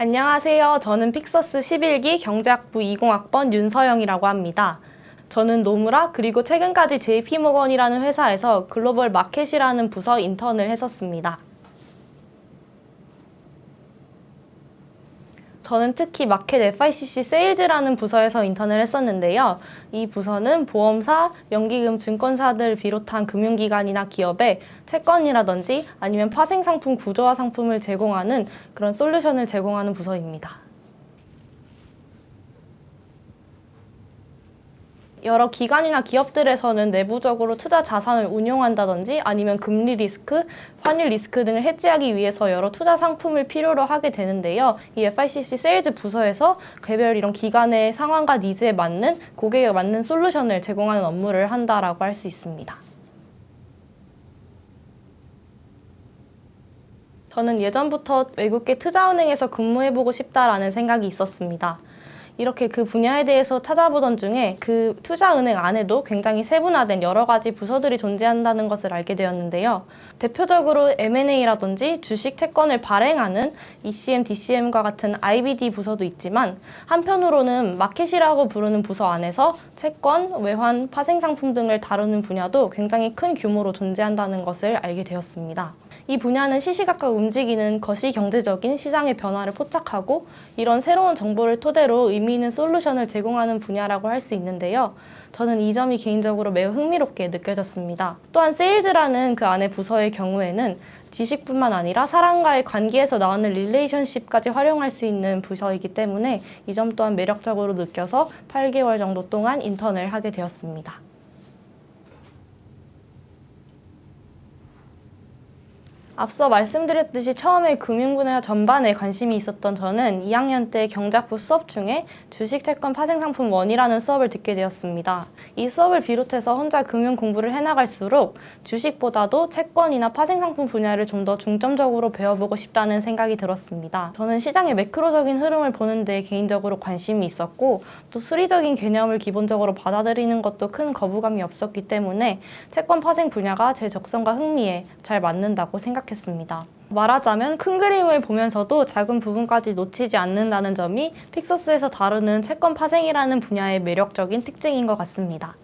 안녕하세요. 저는 픽서스 11기 경제학부 20학번 윤서영이라고 합니다. 저는 노무라 그리고 최근까지 JP모건이라는 회사에서 글로벌 마켓이라는 부서 인턴을 했었습니다. 저는 특히 마켓 FICC 세일즈라는 부서에서 인턴을 했었는데요. 이 부서는 보험사, 연기금 증권사들 비롯한 금융기관이나 기업에 채권이라든지 아니면 파생상품 구조화 상품을 제공하는 그런 솔루션을 제공하는 부서입니다. 여러 기관이나 기업들에서는 내부적으로 투자 자산을 운용한다든지 아니면 금리 리스크, 환율 리스크 등을 해지하기 위해서 여러 투자 상품을 필요로 하게 되는데요. 이 FICC 세일즈 부서에서 개별 이런 기관의 상황과 니즈에 맞는 고객에 맞는 솔루션을 제공하는 업무를 한다라고 할 수 있습니다. 저는 예전부터 외국계 투자은행에서 근무해보고 싶다라는 생각이 있었습니다. 이렇게 그 분야에 대해서 찾아보던 중에 그 투자은행 안에도 굉장히 세분화된 여러 가지 부서들이 존재한다는 것을 알게 되었는데요. 대표적으로 M&A라든지 주식 채권을 발행하는 ECM, DCM과 같은 IBD 부서도 있지만 한편으로는 마켓이라고 부르는 부서 안에서 채권, 외환, 파생상품 등을 다루는 분야도 굉장히 큰 규모로 존재한다는 것을 알게 되었습니다. 이 분야는 시시각각 움직이는 거시경제적인 시장의 변화를 포착하고 이런 새로운 정보를 토대로 의미 있는 솔루션을 제공하는 분야라고 할 수 있는데요. 저는 이 점이 개인적으로 매우 흥미롭게 느껴졌습니다. 또한 세일즈라는 그 안의 부서의 경우에는 지식뿐만 아니라 사람과의 관계에서 나오는 릴레이션십까지 활용할 수 있는 부서이기 때문에 이 점 또한 매력적으로 느껴서 8개월 정도 동안 인턴을 하게 되었습니다. 앞서 말씀드렸듯이 처음에 금융 분야 전반에 관심이 있었던 저는 2학년 때 경제학부 수업 중에 주식채권 파생상품 1이라는 수업을 듣게 되었습니다. 이 수업을 비롯해서 혼자 금융 공부를 해나갈수록 주식보다도 채권이나 파생상품 분야를 좀 더 중점적으로 배워보고 싶다는 생각이 들었습니다. 저는 시장의 매크로적인 흐름을 보는 데 개인적으로 관심이 있었고 또 수리적인 개념을 기본적으로 받아들이는 것도 큰 거부감이 없었기 때문에 채권 파생 분야가 제 적성과 흥미에 잘 맞는다고 생각했습니다. 말하자면 큰 그림을 보면서도 작은 부분까지 놓치지 않는다는 점이 픽서스에서 다루는 채권 파생이라는 분야의 매력적인 특징인 것 같습니다.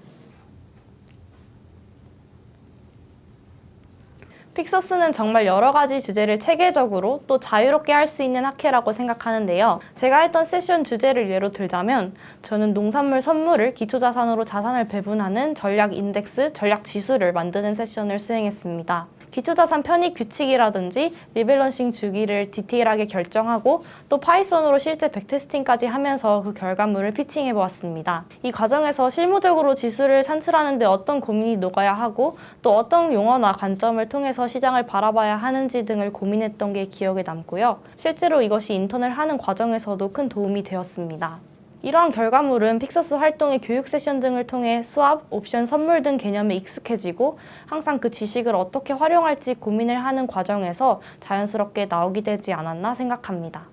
픽서스는 정말 여러 가지 주제를 체계적으로 또 자유롭게 할 수 있는 학회라고 생각하는데요. 제가 했던 세션 주제를 예로 들자면 저는 농산물 선물을 기초자산으로 자산을 배분하는 전략 인덱스, 전략 지수를 만드는 세션을 수행했습니다. 기초자산 편입 규칙이라든지 리밸런싱 주기를 디테일하게 결정하고 또 파이썬으로 실제 백테스팅까지 하면서 그 결과물을 피칭해 보았습니다. 이 과정에서 실무적으로 지수를 산출하는 데 어떤 고민이 녹아야 하고 또 어떤 용어나 관점을 통해서 시장을 바라봐야 하는지 등을 고민했던 게 기억에 남고요. 실제로 이것이 인턴을 하는 과정에서도 큰 도움이 되었습니다. 이러한 결과물은 픽서스 활동의 교육 세션 등을 통해 수합, 옵션, 선물 등 개념에 익숙해지고 항상 그 지식을 어떻게 활용할지 고민을 하는 과정에서 자연스럽게 나오게 되지 않았나 생각합니다.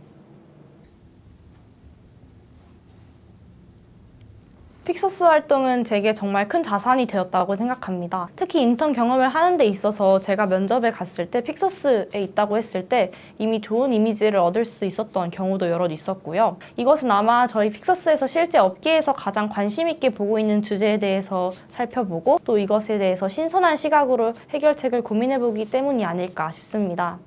픽서스 활동은 제게 정말 큰 자산이 되었다고 생각합니다. 특히 인턴 경험을 하는 데 있어서 제가 면접에 갔을 때 픽서스에 있다고 했을 때 이미 좋은 이미지를 얻을 수 있었던 경우도 여럿 있었고요. 이것은 아마 저희 픽서스에서 실제 업계에서 가장 관심 있게 보고 있는 주제에 대해서 살펴보고 또 이것에 대해서 신선한 시각으로 해결책을 고민해보기 때문이 아닐까 싶습니다.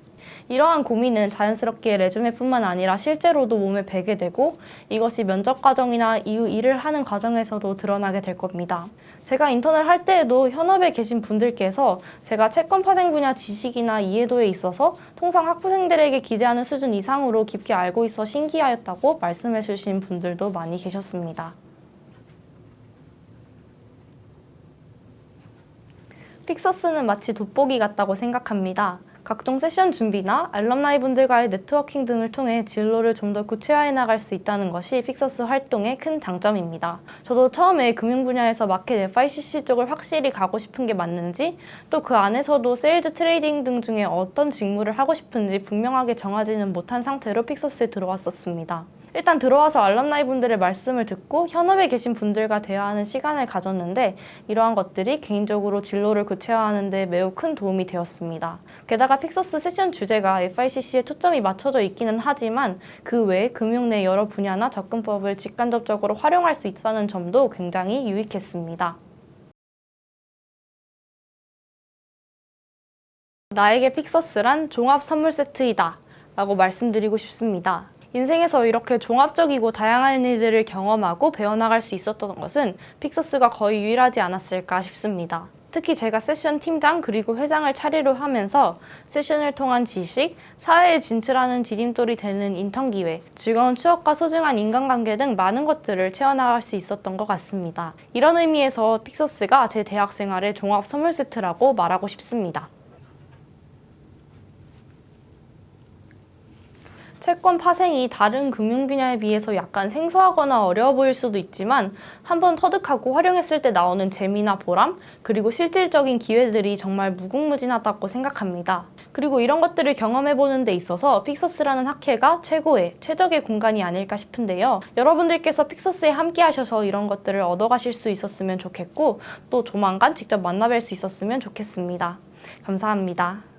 이러한 고민은 자연스럽게 레주메뿐만 아니라 실제로도 몸에 배게 되고 이것이 면접 과정이나 이후 일을 하는 과정에서도 드러나게 될 겁니다. 제가 인턴을 할 때에도 현업에 계신 분들께서 제가 채권 파생 분야 지식이나 이해도에 있어서 통상 학부생들에게 기대하는 수준 이상으로 깊게 알고 있어 신기하였다고 말씀해 주신 분들도 많이 계셨습니다. 픽서스는 마치 돋보기 같다고 생각합니다. 각종 세션 준비나 알럼나이 분들과의 네트워킹 등을 통해 진로를 좀 더 구체화해 나갈 수 있다는 것이 픽서스 활동의 큰 장점입니다. 저도 처음에 금융 분야에서 마켓 FICC 쪽을 확실히 가고 싶은 게 맞는지 또 그 안에서도 세일즈 트레이딩 등 중에 어떤 직무를 하고 싶은지 분명하게 정하지는 못한 상태로 픽서스에 들어왔었습니다. 일단 들어와서 알럼나이 분들의 말씀을 듣고 현업에 계신 분들과 대화하는 시간을 가졌는데 이러한 것들이 개인적으로 진로를 구체화하는 데 매우 큰 도움이 되었습니다. 게다가 픽서스 세션 주제가 FICC에 초점이 맞춰져 있기는 하지만 그 외에 금융 내 여러 분야나 접근법을 직간접적으로 활용할 수 있다는 점도 굉장히 유익했습니다. 나에게 픽서스란 종합 선물 세트이다 라고 말씀드리고 싶습니다. 인생에서 이렇게 종합적이고 다양한 일들을 경험하고 배워나갈 수 있었던 것은 픽서스가 거의 유일하지 않았을까 싶습니다. 특히 제가 세션 팀장 그리고 회장을 차례로 하면서 세션을 통한 지식, 사회에 진출하는 디딤돌이 되는 인턴 기회, 즐거운 추억과 소중한 인간관계 등 많은 것들을 채워나갈 수 있었던 것 같습니다. 이런 의미에서 픽서스가 제 대학 생활의 종합 선물 세트라고 말하고 싶습니다. 채권 파생이 다른 금융 분야에 비해서 약간 생소하거나 어려워 보일 수도 있지만 한번 터득하고 활용했을 때 나오는 재미나 보람, 그리고 실질적인 기회들이 정말 무궁무진하다고 생각합니다. 그리고 이런 것들을 경험해보는 데 있어서 픽서스라는 학회가 최적의 공간이 아닐까 싶은데요. 여러분들께서 픽서스에 함께 하셔서 이런 것들을 얻어가실 수 있었으면 좋겠고 또 조만간 직접 만나뵐 수 있었으면 좋겠습니다. 감사합니다.